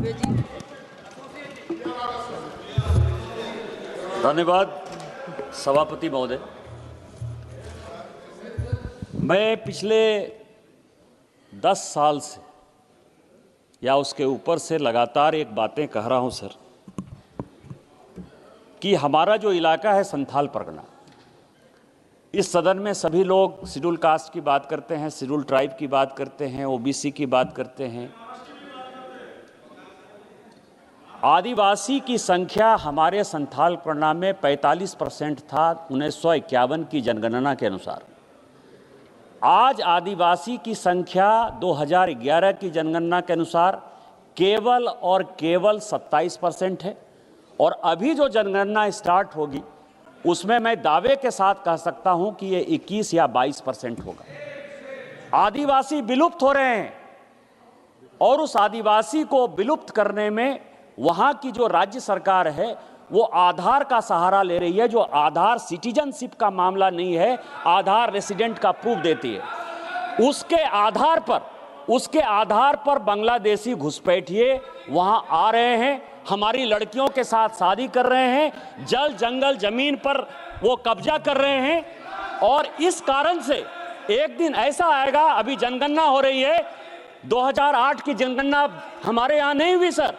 वक्तव्य जी। धन्यवाद सभापति महोदय। मैं पिछले 10 साल से या उसके ऊपर से लगातार एक बातें कह रहा हूं सर, कि हमारा जो इलाका है संथाल परगना, इस सदन में सभी लोग शेड्यूल कास्ट की बात करते हैं, शेड्यूल ट्राइब की बात करते हैं, ओबीसी की बात करते हैं। आदिवासी की संख्या हमारे संथाल परगना में 45% था 1951 की जनगणना के अनुसार। आज आदिवासी की संख्या 2011 की जनगणना के अनुसार केवल और केवल 27% है, और अभी जो जनगणना स्टार्ट होगी उसमें मैं दावे के साथ कह सकता हूं कि ये 21 या 22% होगा। आदिवासी विलुप्त हो रहे हैं, और उस आदिवासी को विलुप्त करने में वहां की जो राज्य सरकार है वो आधार का सहारा ले रही है, जो आधार सिटीजनशिप का मामला नहीं है, आधार रेसिडेंट का प्रूफ देती है। उसके आधार पर बांग्लादेशी घुसपैठिए वहां आ रहे हैं, हमारी लड़कियों के साथ शादी कर रहे हैं, जल जंगल जमीन पर वो कब्जा कर रहे हैं। और इस कारण से एक दिन ऐसा आएगा, अभी जनगणना हो रही है, 2008 की जनगणना हमारे यहाँ नहीं हुई सर,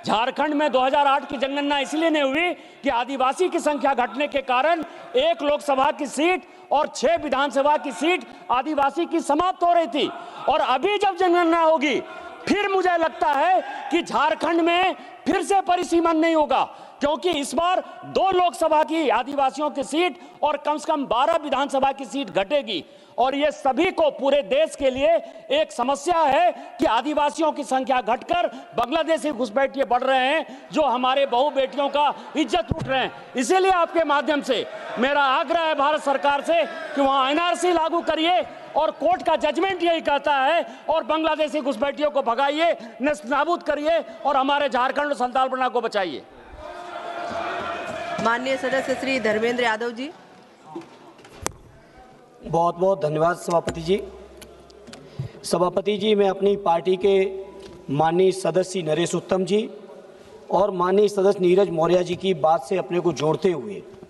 झारखंड में 2008 की जनगणना इसलिए नहीं हुई कि आदिवासी की संख्या घटने के कारण 1 लोकसभा की सीट और 6 विधानसभा की सीट आदिवासी की समाप्त हो रही थी। और अभी जब जनगणना होगी फिर मुझे लगता है कि झारखंड में फिर से परिसीमन नहीं होगा, क्योंकि इस बार 2 लोकसभा की आदिवासियों की सीट और कम से कम 12 विधानसभा की सीट घटेगी। और ये सभी को, पूरे देश के लिए एक समस्या है कि आदिवासियों की संख्या घटकर बांग्लादेशी घुसपैठिए बढ़ रहे हैं, जो हमारे बहू बेटियों का इज्जत लूट रहे हैं। इसीलिए आपके माध्यम से मेरा आग्रह है भारत सरकार से कि वहां एनआरसी लागू करिए, और कोर्ट का जजमेंट यही कहता है, और बांग्लादेशी घुसपैठियों को भगाइए, नेस्तनाबूद करिए, और हमारे झारखंड और संथाल परगना को बचाइए। माननीय सदस्य श्री धर्मेंद्र यादव जी। बहुत बहुत धन्यवाद सभापति जी। सभापति जी, मैं अपनी पार्टी के माननीय सदस्य नरेश उत्तम जी और माननीय सदस्य नीरज मौर्य जी की बात से अपने को जोड़ते हुए